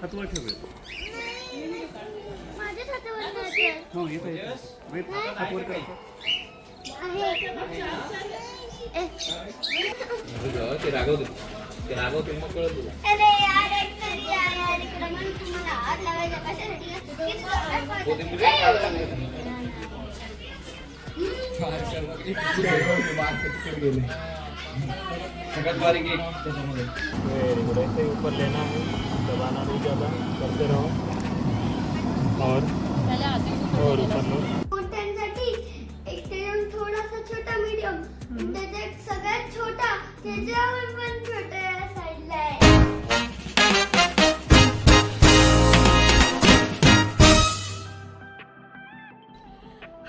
हातवर ठेव. माझ्याच हातावर नाही. हो येतं. वेट हातवर कर. ते रागवते मग कळत तुला. अरे यार एकतरी यार इकडे म्हणून तुम्हाला हात लावायचा कशासाठी सगळ्यात बारीक एक त्याच्यामध्ये ऐसे ऊपर लेना है, दबाना नहीं ज़्यादा, करते रहो और ऊपर लो. मोठ्यांसाठी एक त्याच्याहून थोडासा छोटा मीडियम त्याच्यात सगळ्यात छोटा त्याच्यावर पण छोटा या साईडला आहे.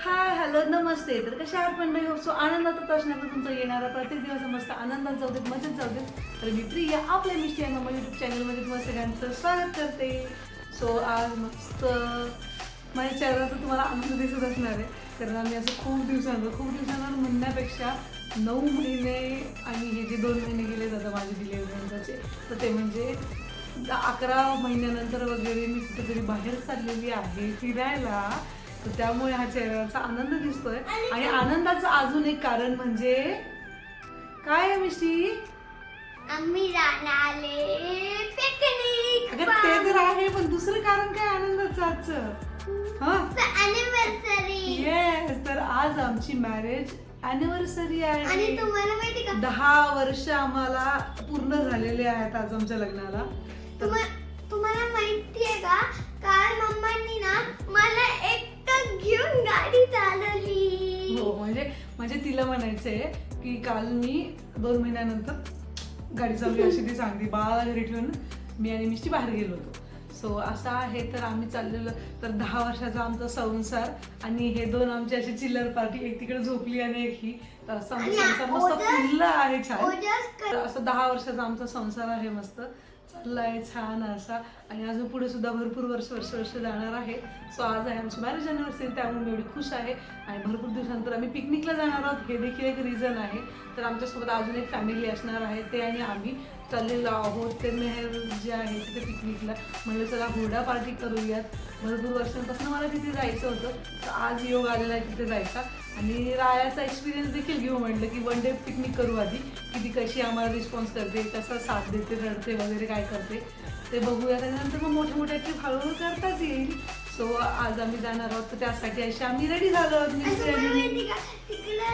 हाय हॅलो नमस्ते. तर कशा आहात मंडळी? हो सो आनंदातच असण्याचा तुमचा येणारा प्रत्येक दिवस मस्त आनंदात जाऊ देत, मजेत जाऊ देत. तर मी प्रिया आपल्या मिस्टी आणि मम्मा यूट्यूब चॅनलमध्ये तुम्हाला सगळ्यांचं स्वागत करते. सो आज मस्त माझ्या चेहऱ्याचा तुम्हाला आनंद दिसत असणार आहे, कारण आम्ही असं खूप दिवसांवर म्हणण्यापेक्षा 9 महिने आणि हे जे 2 महिने गेले जातात माझे डिलेव्हरीचे, तर ते म्हणजे 11 महिन्यानंतर वगैरे मी कुठेतरी बाहेर चाललेली आहे फिरायला. तर त्यामुळे हा चेहऱ्याचा आनंद दिसतोय. आणि आनंदाचं अजून एक कारण म्हणजे काय आहे मिष्टी? आम्ही जाणारे पिकनिक. अगं ते तर आहे, पण दुसरं कारण काय आनंदाचं आजचं? अॅनिव्हर्सरी. येस, तर आज आमची मॅरेज अॅनिव्हर्सरी आहे. आणि तुम्हाला माहिती का 10 वर्ष आम्हाला पूर्ण झालेले आहेत आज आमच्या लग्नाला. तुम्हाला माहितीये का काल मम्मांनी ना मला एकटं घेऊन गाडी चालवली. हो, म्हणजे तिला म्हणायचंय की काल मी 2 महिन्यानंतर गाडी चालवली अशी ती सांगते. बाळाला घरी ठेवून मी आणि मिस्टी बाहेर गेलो होतो. सो असं आहे. तर आम्ही चाललेलो, तर 10 वर्षाचा आमचा संसार आणि हे 2 आमची अशी चिल्लर पार्टी, एक तिकडे झोपली आणि एक ही. तर असं आमचा संसार मस्त फुलला आहे छान. तर असं 10 वर्षाचा आमचा संसार आहे, मस्त चाललाय छान असा. आणि अजून पुढे सुद्धा भरपूर वर्ष जाणार आहे. सो आज आहे आमची मॅरेज अॅनिव्हर्सरी, त्यामुळे मी एवढी खुश आहे. आणि भरपूर दिवसानंतर आम्ही पिकनिकला जाणार आहोत, हे देखील एक रिझन आहे. तर आमच्यासोबत अजून एक फॅमिली असणार आहे, ते आणि आम्ही चाललेलो आहोत ते मेहर जे आहे तिथे पिकनिकला. म्हणजे चला हुरडा पार्टी करूयात. भरपूर वर्षांपासून मला तिथे जायचं होतं, तर आज योग आलेला आहे तिथे जायचा. आणि रायाचा एक्सपिरियन्स देखील घेऊ म्हटलं की 1 डे पिकनिक करू आधी, की ती कशी आम्हाला रिस्पॉन्स करते, कसं साथ देते, रडते वगैरे काय करते ते बघूया. त्यानंतर मग मोठ्या ट्रिप हळूहळू करताच येईल. सो आज आम्ही जाणार आहोत, तर त्यासाठी अशी आम्ही रेडी झालो आहोत. तिकडे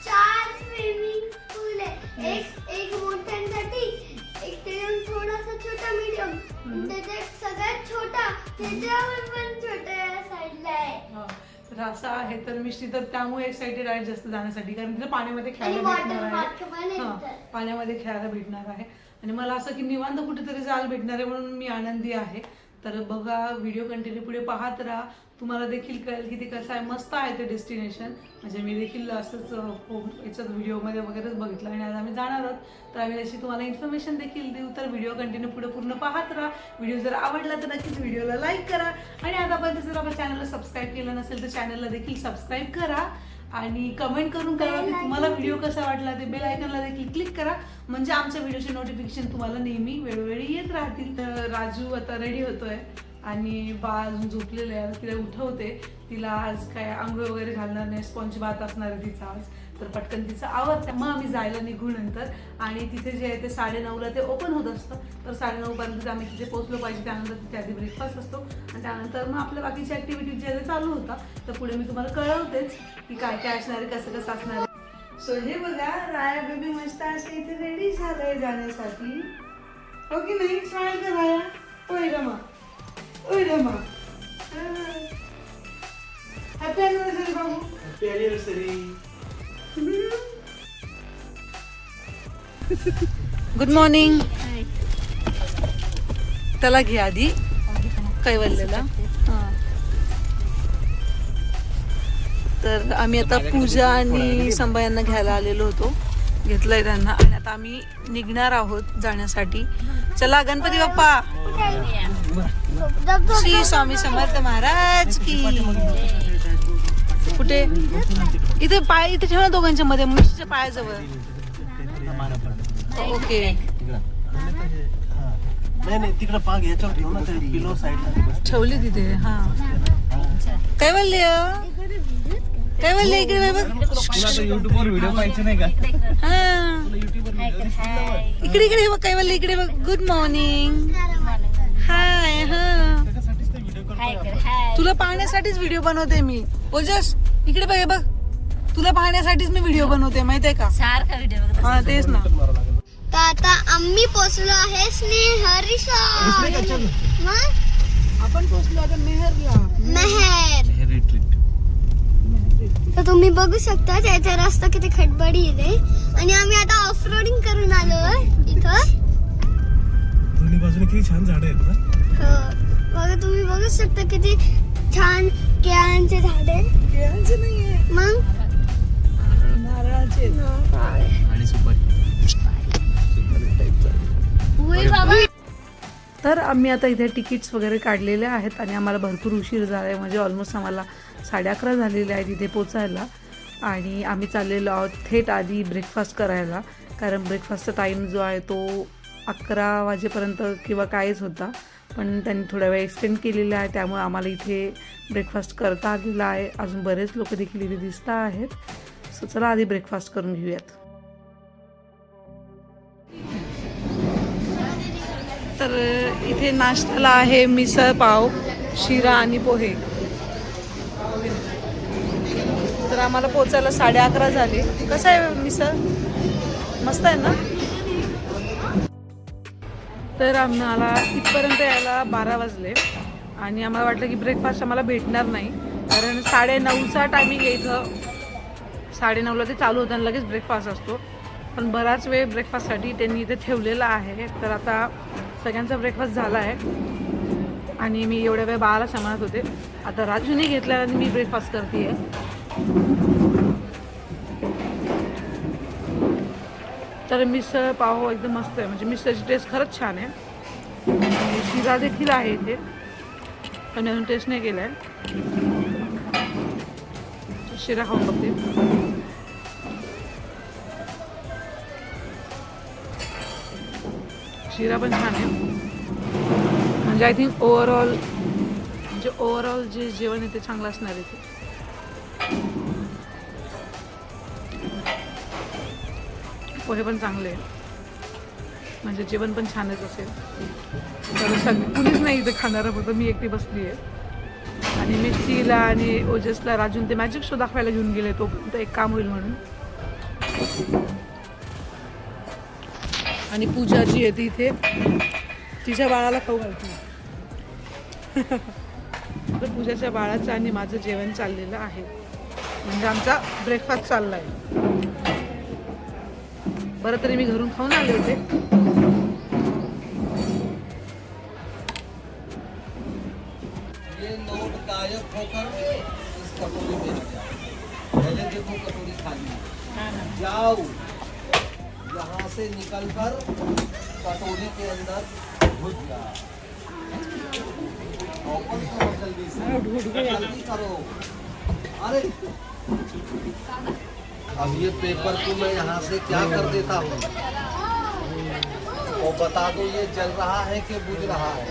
4 स्विमिंग पूल आहे. एक मोठ्यांसाठी, एक त्याच्याहून थोडासा छोटा मीडियम त्याच्यात सगळ्यात छोटा त्याच्यावर पण छोटा या साईडला आहे. तर असं आहे. तर मिष्टी तर त्यामुळे एक्साइटेड आहे जास्त जाण्यासाठी, कारण तिथे पाण्यामध्ये खेळायला भेटणार आहे. पाण्यामध्ये खेळायला भेटणार आहे. आणि मला असं की निवांत कुठेतरी जायला भेटणार आहे, म्हणून मी आनंदी आहे. तर बघा, व्हिडिओ कंटिन्यू पुढे पाहत राहा, तुम्हाला देखील कळेल की ते कसं आहे. मस्त आहे ते डेस्टिनेशन. म्हणजे मी देखील असंच याच्यात व्हिडिओमध्ये वगैरेच बघितलं आणि आज आम्ही जाणार आहोत. तर आम्ही त्याची तुम्हाला इन्फॉर्मेशन देखील देऊ. तर व्हिडिओ कंटिन्यू पुढे पूर्ण पाहत राहा. व्हिडिओ जर आवडला तर नक्कीच व्हिडिओला लाईक करा. आणि आतापर्यंत जर आपल्या चॅनलला सबस्क्राईब केलं नसेल तर चॅनलला देखील सबस्क्राईब करा. आणि कमेंट करून कळवा की तुम्हाला व्हिडिओ कसा वाटला. ते बेल आयकॉनला देखील क्लिक करा, म्हणजे आमच्या व्हिडिओचे नोटिफिकेशन तुम्हाला नेहमी वेळोवेळी येत राहतील. तर राजू आता रेडी होतोय आणि बाळ अजून झोपलेलं आहे. तिला उठवते. तिला आज काय आंघोळ वगैरे घालणार नाही, स्पॉन्ज बाथ असणार आहे तिचा आज. तर पटकन तिचं आवडतं. मग आम्ही जायला निघू नंतर. आणि तिथे जे आहे ते 9:30ला ते ओपन होत असतं. तर 9:30 पर्यंत आम्ही तिथे पोहोचलो पाहिजे. त्यानंतर तिथे आधी ब्रेकफास्ट असतो आणि त्यानंतर मग आपल्या बाकीची ॲक्टिव्हिटीज जे आहे चालू होता. तर पुढे मी तुम्हाला कळवतेच की काय काय असणार आहे, कसं असणार आहे. सो हे बघा, राया बेबी मस्त असे इथे रेडी झालंय जाण्यासाठी. हो की नाही? स्माइल कर राया. ओय रमा, ओय रमा. हॅपी अॅनिव्हर्सरी बाबू. Happy anniversary. Good morning. त्याला घे आधी कैवल्यला. तर आम्ही आता पूजा आणि संभा यांना घ्यायला आलेलो होतो. घेतलंय त्यांना आणि आता आम्ही निघणार आहोत जाण्यासाठी. चला गणपती बाप्पा. श्री स्वामी समर्थ महाराज की. कुठे? इथे पाय इथे ठेवा दोघांच्या मध्ये, मुलीच्या पायाजवळ. ओके. नाही नाही तिकडे पाग याच्यावर ठेव ना ते पिलो साईडला ठेवली तिथे. हा काय बोलले काय बोलले इकडे बघ. तुला युट्यूबवर व्हिडिओ पाहायचे नाही का? हा इकडे इकडे बघ काय बोलले इकडे बघ. Good morning hi. हा तुला पाहण्यासाठीच व्हिडिओ बनवते मी. बोलजस इकडे बघ बघ तुला पाहण्यासाठीच मी व्हिडिओ बनवते माहितीये का? सारखा व्हिडिओ बघत हा तेच ना. तर आता आम्ही पोचलो आहे स्नेहर रिसॉर्ट. आपण पोहोचलो आता मेहरला. मेहर. तर तुम्ही बघू शकता त्याचा रस्ता किती खडबडीत आहे आणि आम्ही आता ऑफ रोडिंग करून आलो इथं. दोन्ही बाजूने किती छान झाड आहेत ना. हो बघा तुम्ही बघू शकता किती छान केळांचे झाड आहे. केळांचे नाहीये मग नारळाचे. आणि सुपारी उई बाबा. तर आम्ही आता इथे तिकीट्स वगैरे काढलेले आहेत आणि आम्हाला भरपूर उशीर झाला आहे. म्हणजे ऑलमोस्ट आम्हाला 11:30 झालेले आहेत इथे पोचायला. आणि आम्ही चाललेलो आहोत थेट आधी ब्रेकफास्ट करायला, कारण ब्रेकफास्टचा टाईम जो आहे तो 11 वाजेपर्यंत किंवा कायच होता, पण त्यांनी थोडा वेळ एक्सटेंड केलेला आहे. त्यामुळे आम्हाला इथे ब्रेकफास्ट करता आलेला आहे. अजून बरेच लोक देखील इथे दिसत आहेत. सो चला आधी ब्रेकफास्ट करून घेऊयात. तर इथे नाश्त्याला आहे मिसळ पाव, शिरा आणि पोहे. तर आम्हाला पोचायला 11:30 झाले. कसं आहे मिसळ? मस्त आहे ना. तर आम्हाला इथपर्यंत यायला 12 वाजले आणि आम्हाला वाटलं की ब्रेकफास्ट आम्हाला भेटणार नाही, कारण 9:30चा टायमिंग आहे इथं. 9:30ला ते चालू होतं आणि लगेच ब्रेकफास्ट असतो. पण बराच वेळ ब्रेकफास्टसाठी त्यांनी इथे ठेवलेला आहे. तर आता सगळ्यांचा ब्रेकफास्ट झाला आहे आणि मी एवढ्या वेळ बाळाला सांभाळत होते. आता राजूने घेतला आणि मी ब्रेकफास्ट करते आहे. तर मिसळ पाव एकदम मस्त आहे. म्हणजे मिसळची टेस्ट खरंच छान आहे. आणि शिरा देखील आहे इथे, पण मी अजून टेस्ट नाही केला आहे. शिरा खाऊन बघते. शिरा पण छान आहे. म्हणजे आय थिंक ओव्हरऑल जे जेवण आहे ते चांगलं असणार आहे. ते पोहे पण चांगले आहे, म्हणजे जेवण पण छानच असेल. तर कुणीच नाही इथे खाणारं, फक्त मी एकटी बसली आहे. आणि मिस्टीला आणि ओजसला राजून ते मॅजिक शो दाखवायला घेऊन गेले, तो एक काम होईल म्हणून. आणि पूजा जी आहे ती इथे तिच्या बाळाला खाऊ घालते. तर पूजाच्या बाळाचं आणि माझं जेवण चाललेलं आहे. म्हणजे आमचा ब्रेकफास्ट चालला आहे. बरं तरी मी घरून खाऊन आले होते. ये नोट गायब होकर इस कटोरी में आ जाए. पहले देखो कटोरी खाली है. जाओ यहाँ से निकलकर कटोरी के अंदर घुस जाओ. ओपन करो जल्दी से, जल्दी करो. अरे अब ये पेपर को मैं यहाँ से क्या कर देता हूँ, और बता दो ये जल रहा है कि बुझ रहा है.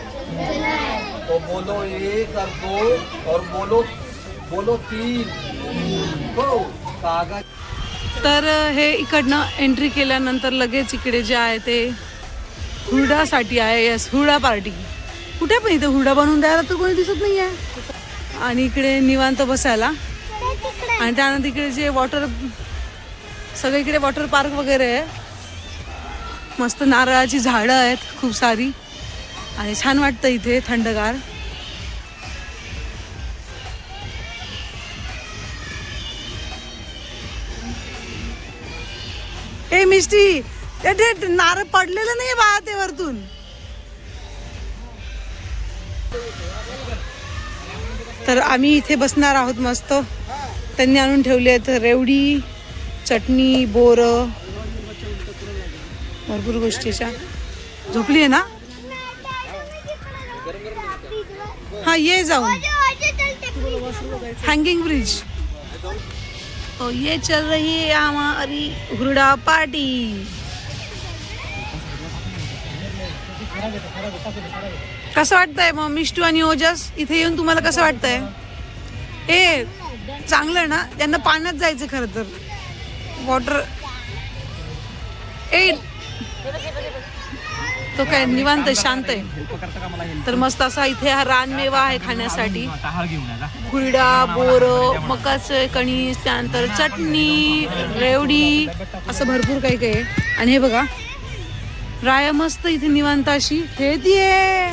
तो बोलो 1 और 2 और बोलो 3. हो कागज. तर हे इकडनं एंट्री केल्यानंतर लगेच इकडे जे आहे ते हुरडासाठी आहे. यस, हुरडा पार्टी. कुठे पण इथे हुरडा बनवून द्यायला तर कोणी दिसत नाही आहे. आणि इकडे निवांत बसायला. आणि त्यानंतर इकडे जे सगळे इकडे वॉटर पार्क वगैरे आहे. मस्त नारळाची झाडं आहेत खूप सारी आणि छान वाटतं इथे थंडगार. ए मिस्टी, ते नारळ पडलेलं नाही बा ते वरतून. तर आम्ही इथे बसणार आहोत मस्त. त्यांनी आणून ठेवले आहेत रेवडी, चटणी, बोर, भरपूर गोष्टीच्या. झोपली आहे ना? हा ये जाऊन. Hanging bridge. तो ये चल रही है हमारी हुरडा पार्टी. कसं वाटतंय मग मिष्टू आणि ओजस इथे येऊन तुम्हाला कसं वाटतंय? ए चांगलं ना, त्यांना पाण्यात जायचं खरं तर, वॉटर. ए तो काय निवांत शांत आहे. तर मस्त असा इथे हा रानमेवा आहे खाण्यासाठी, कुरडा, बोर, मकाचं कणीस, त्यानंतर चटणी, रेवडी, असं भरपूर काही काही आहे. आणि हे बघा राया मस्त इथे निवांत अशी खेळतीये.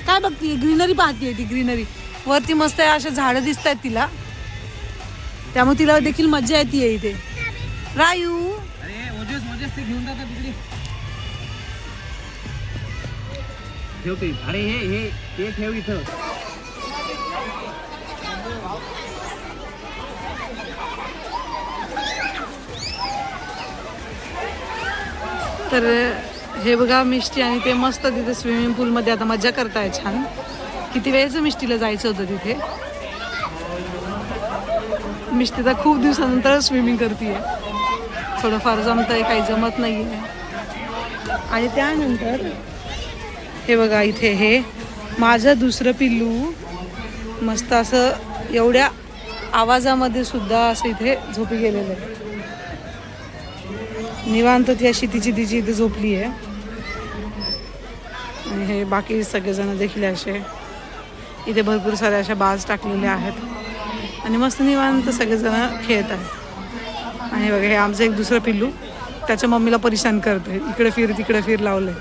काय बघतीये? ग्रीनरी पाहतीये ती. ग्रीनरी वरती मस्त आहे, अशा झाडं दिसत आहेत तिला, त्यामुळे तिला देखील मजा येते इथे. रायू अरे हे ठेव इथं. तर हे बघा मिष्टी आणि ते मस्त तिथे स्विमिंग पूलमध्ये आता मजा करताय छान. किती वेळेचं मिष्टीला जायचं होतं तिथे. मिष्टी तर खूप दिवसानंतर स्विमिंग करतीये. थोडंफार जमतंय, काही जमत नाही आहे. आणि त्यानंतर हे बघा इथे हे माझं दुसरं पिल्लू मस्त असं एवढ्या आवाजामध्ये सुद्धा असं इथे झोपी गेलेलं आहे. निवांत ती अशी तिची इथे झोपली आहे. आणि हे बाकी सगळेजण देखील असे इथे भरपूर साऱ्या अशा बाज टाकलेल्या आहेत आणि मस्त निवांत सगळेजण खेळत आहेत. आणि बघा हे आमचं एक दुसरं पिल्लू त्याच्या मम्मीला परेशान करतंय, इकडे फिर तिकडे फिर लावलंय.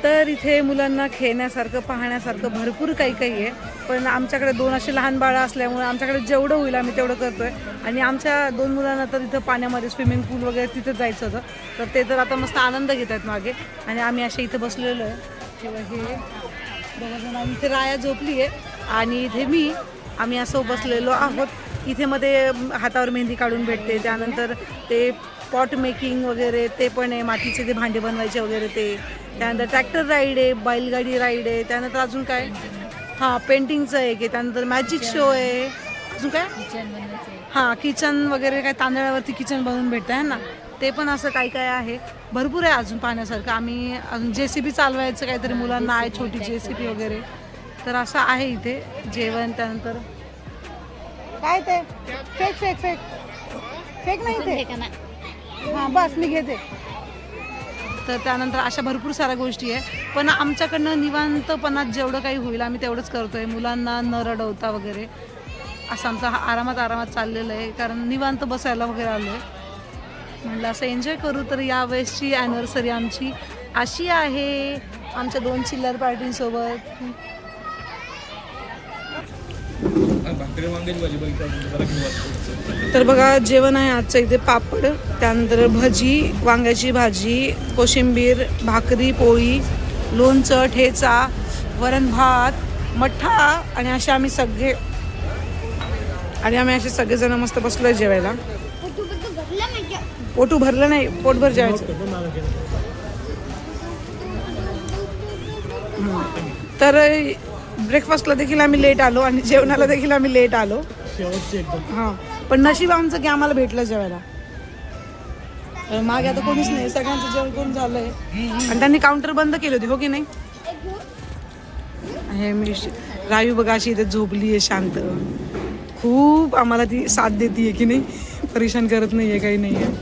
तर इथे मुलांना खेळण्यासारखं, पाहण्यासारखं भरपूर काही काही आहे. पण आमच्याकडे 2 असे लहान बाळं असल्यामुळे आमच्याकडे जेवढं होईल आम्ही तेवढं करतोय. आणि आमच्या 2 मुलांना तर इथं पाण्यामध्ये स्विमिंग पूल वगैरे तिथं जायचं होतं, तर ते तर आता मस्त आनंद घेत आहेत मागे. आणि आम्ही असे इथे बसलेलो आहे. किंवा हे बघा आम्ही इथे राया झोपली आहे आणि इथे आम्ही असं बसलेलो आहोत. इथे मध्ये हातावर मेहंदी काढून भेटते, त्यानंतर ते पॉट मेकिंग वगैरे ते पण आहे, मातीचे ते भांडे बनवायचे वगैरे ते, त्यानंतर ट्रॅक्टर राईड आहे, बैलगाडी राईड आहे, त्यानंतर अजून काय हां पेंटिंगचं आहे की, त्यानंतर मॅजिक शो आहे, अजून काय हां किचन वगैरे काय तांदळावरती किचन बनवून भेटतं आहे ना, ते पण असं काय काय आहे. भरपूर आहे अजून पाहण्यासारखं. आम्ही अजून JCB चालवायचं काहीतरी मुलांना आहे, छोटी JCB वगैरे. तर असं आहे इथे जेवण. त्यानंतर काय ते फेक फेक फेक फेक नाही ते हां बस मी घेते. तर त्यानंतर अशा भरपूर साऱ्या गोष्टी आहे. पण आमच्याकडनं निवांतपणात जेवढं काही होईल आम्ही तेवढंच करतो आहे, मुलांना न रडवता वगैरे. असं आमचं आरामात चाललेलं आहे, कारण निवांत बसायला वगैरे आलो आहे. म्हटलं असं एन्जॉय करू. तर यावेळेसची ॲनिव्हर्सरी आमची अशी आहे, आमच्या 2 चिल्लर पार्टींसोबत. तर बघा जेवण आहे आजचं इथे, पापड, त्यानंतर भजी, वांग्याची भाजी, कोशिंबीर, भाकरी, पोळी, लोणचं, ठेचा, वरण भात, मठ्ठा. आणि असे आम्ही सगळेजण मस्त बसलोय जेवायला. पोटू भरलं नाही, पोटभर जेवायचं. तर ब्रेकफास्टला देखील आम्ही लेट आलो आणि जेवणाला देखील आम्ही लेट आलो. हां पण नशीब आमचं की आम्हाला भेटलं जेवायला. मागे आता कोणीच नाही, सगळ्यांचं जेवण करून झालंय. आणि त्यांनी काउंटर बंद केली होती, हो की नाही. हे मी रायू बघा अशी इथे झोपली आहे शांत. खूप आम्हाला ती साथ देते की नाही, परेशान करत नाही आहे, काही नाही आहे.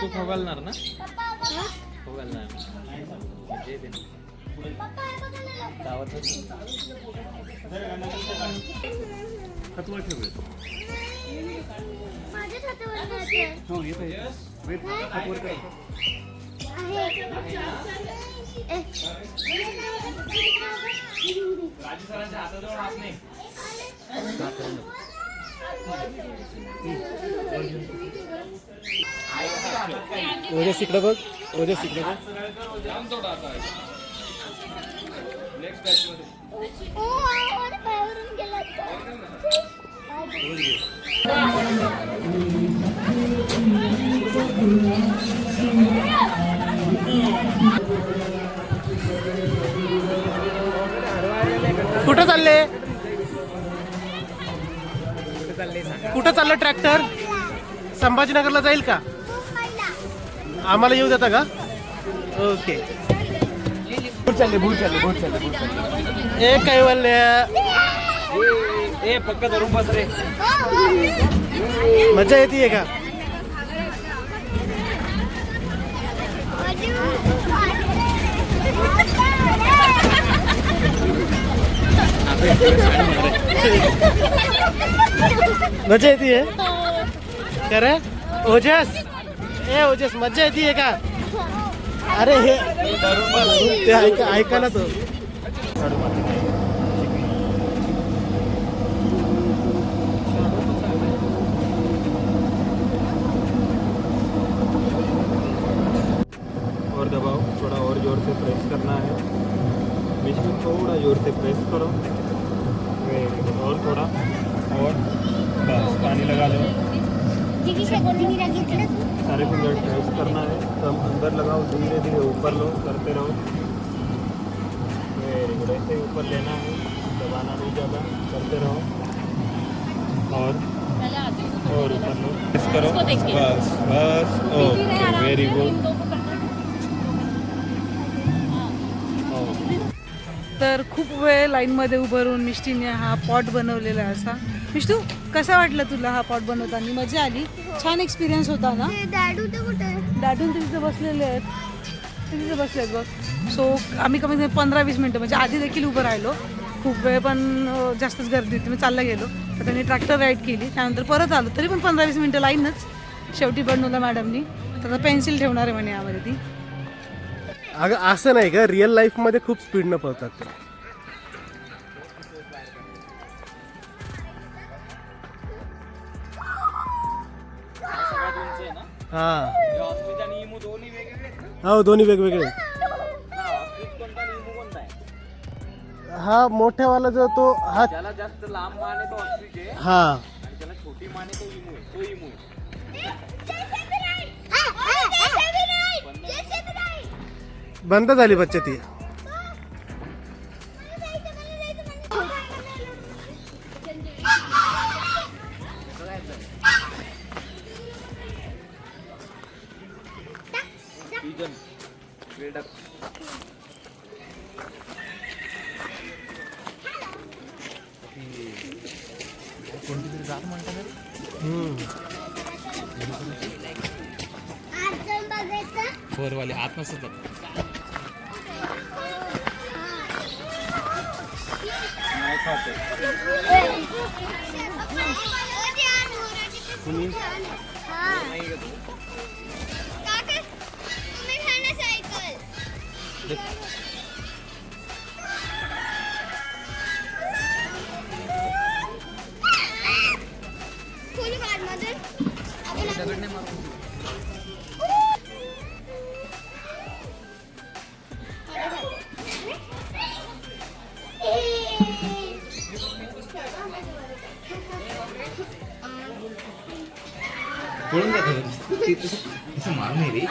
तू खोगालणार ना, खोगालणार ओजस इकडे बघ, ओजस इकडे बघ. चालले? कुठं चाललं ट्रॅक्टर? संभाजीनगरला जाईल का? आम्हाला येऊ देता का? ओके. ए कैवल्य, पक्का धरून बस रे. मजा येते का? मजा येते खरं? ओजस, ए ओजस, मजा येते का? अरे हे ते ऐका ना तो. और दबाओ, थोड़ा और जोर से प्रेस करना है. बीच में थोड़ा जोर से प्रेस करो. और थोड़ा और बस पानी लगा लो. सारे फिंगर प्रेस करना है. तब अंदर लगाओ, धीरे धीरे ऊपर लो, करते रहो. Very good. ऐसे ऊपर लेना है, दबाना नहीं ज़्यादा, करते रहो. और ऊपर लो, प्रेस करो. बस बस. Okay, very good. तर खूप वेळ लाईनमध्ये उभं राहून मिष्टीने हा पॉट बनवलेला आहे असा. मिष्टू, कसा वाटला तुला हा पॉट बनवताना? मजा आली? छान एक्सपिरियन्स होता ना? दादू ते कुठे? दादून ते तिथे बसलेले आहेत, ते तिथे बसले आहेत बघ. सो आम्ही कमीत कमी 15-20 मिनटं म्हणजे आधी देखील उभं राहिलो. खूप वेळ पण जास्तच गर्दी होती. मी चालला गेलो तर त्यांनी ट्रॅक्टर राईड केली, त्यानंतर परत आलो. तरी पण 15-20 मिनटं लाईनच. शेवटी बनवलं मॅडमनी. तर पेन्सिल ठेवणार आहे म्हणे यामध्ये ती. अगं असं नाही का, रिअल लाईफ मध्ये खूप स्पीडनं पळतात ते. हा, हो दोन्ही वेगवेगळे. हा मोठ्यावाला जो तो हा त्याला जास्त लांब मान आहे तो ऑस्ट्रिच आहे हा आणि त्याला छोटी मान आहे तो इमू आहे. तो इमू आहे. बंद झाली बच्चा ती. पिजन वेडक. कोणती तरी जात म्हणतात फोरवाले आत नसतात. पळून जातं मार नाही रे.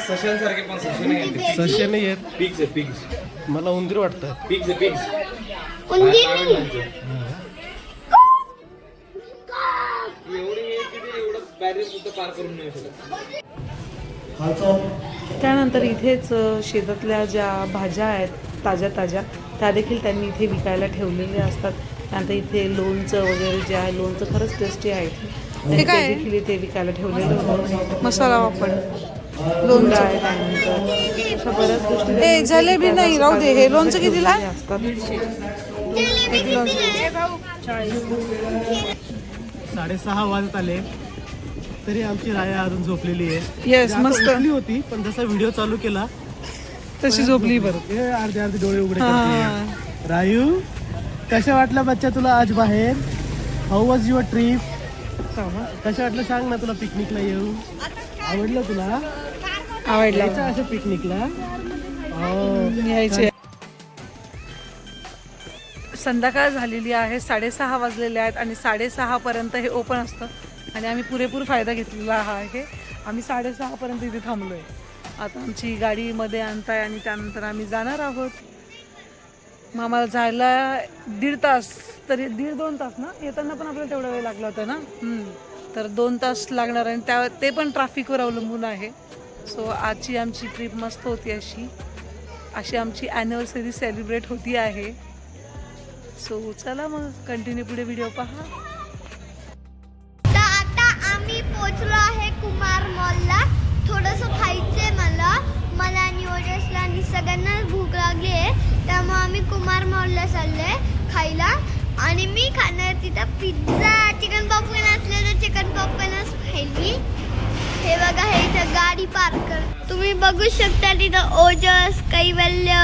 सशांसारखे पण सशे नाही. सशे नाही आहेत. पिग्स आहे पिग्स. मला उंदीर वाटतं. पिग्स आहे पिग्स. एवढं बॅरियर सुद्धा पार करून नाही शकत. त्यानंतर इथेच शेतातल्या ज्या भाज्या आहेत ताज्या ताज्या त्या देखील त्यांनी इथे विकायला ठेवलेल्या असतात. त्यानंतर इथे लोणचं वगैरे जे आहे, लोणचं खरंच टेस्टी आहे. ते काय देखील इथे विकायला ठेवलेलं होतं. मसाला वापर लोणचं आहे. त्यानंतर अशा बऱ्याच गोष्टी. जलेबी नाही राहू दे. हे लोणचं कितीला असतात? 6:30 वाजत आले तरी आमची राया अजून झोपलेली आहे. येस, मस्त उठली होती पण जसा व्हिडिओ चालू केला तशी झोपली. बरं, हे अर्धे डोळे उघडे करते. रायू, कशा वाटलं बच्चा तुला आज बाहेर? How was your trip? कसं वाटलं सांग ना. तुला पिकनिकला येऊ आवडलं? तुला आवडलं असं पिकनिकला यायचे? संध्याकाळ झालेली आहे, 6:30 वाजलेले आहेत आणि 6:30 पर्यंत हे ओपन असतं आणि आम्ही पुरेपूर फायदा घेतलेला आहे. आम्ही 6:30 पर्यंत इथे थांबलोय. आता आमची गाडीमध्ये आणताय आणि त्यानंतर आम्ही जाणार आहोत. मग आम्हाला जायला 1.5 तास, तरी 1.5-2 तास ना, येताना पण आपल्याला तेवढा वेळ लागला होता ना. तर 2 तास लागणार आणि ते पण ट्रॅफिकवर अवलंबून आहे. सो आजची आमची ट्रिप मस्त होती. अशी आमची ॲनिव्हर्सरी सेलिब्रेट होती आहे. सो चला मग कंटिन्यू पुढे व्हिडिओ पहा. तर आता आम्ही पोहोचलो आहे कुमार मॉलला. थोडंसं खायचंय मला आणि ओजसला आणि सगळ्यांना भूक लागली आहे, त्यामुळे आम्ही कुमार मॉलला चाललोय खायला. आणि मी खाणार तिथं पिझ्झा, चिकन पॉपकॉर्न असले तर चिकन पॉपकॉर्नच खायली. हे बघा, हे इथं गाडी पार्क कर, तुम्ही बघू शकता. तिथं ओजस, कैवल्य,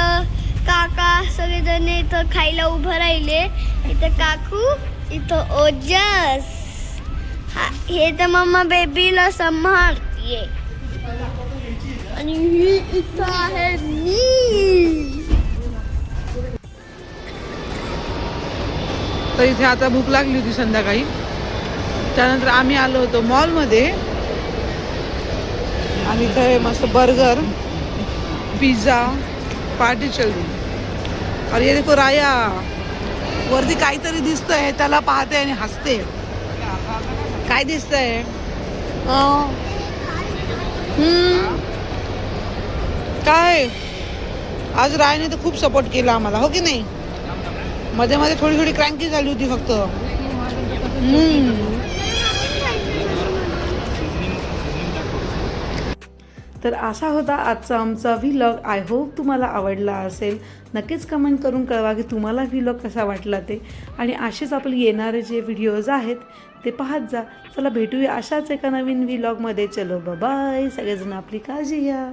काका सगळेजण इथं खायला उभं राहिले. इथं काकू, इथं ओजस, हे तर मम्मा बेबीला सांभाळतीये आणि ही इथं आहे मी. तर इथे आता भूक लागली होती संध्याकाळी. त्यानंतर आम्ही आलो होतो मॉलमध्ये आणि इथे मस्त बर्गर, पिझ्झा पार्टी चल रही. और ये देखो राया वरती काहीतरी दिसतंय, त्याला पाहते आणि हसते. काय दिसतंय? काय आज रायने तर खूप सपोर्ट केला आम्हाला, हो की नाही? मध्ये मध्ये थोडी थोडी क्रँकी झाली होती फक्त. तर असा होता आजचा आमचा व्लॉग. आय होप तुम्हाला आवडला असेल. नक्कीच कमेंट करून कळवा की तुम्हाला व्लॉग कसा वाटला ते. आणि असेच आपले येणारे जे व्हिडिओज आहेत ते पाहत जा. चला भेटूया अशाच एका नवीन व्लॉगमध्ये. चलो बाय, सगळेजण आपली काळजी घ्या.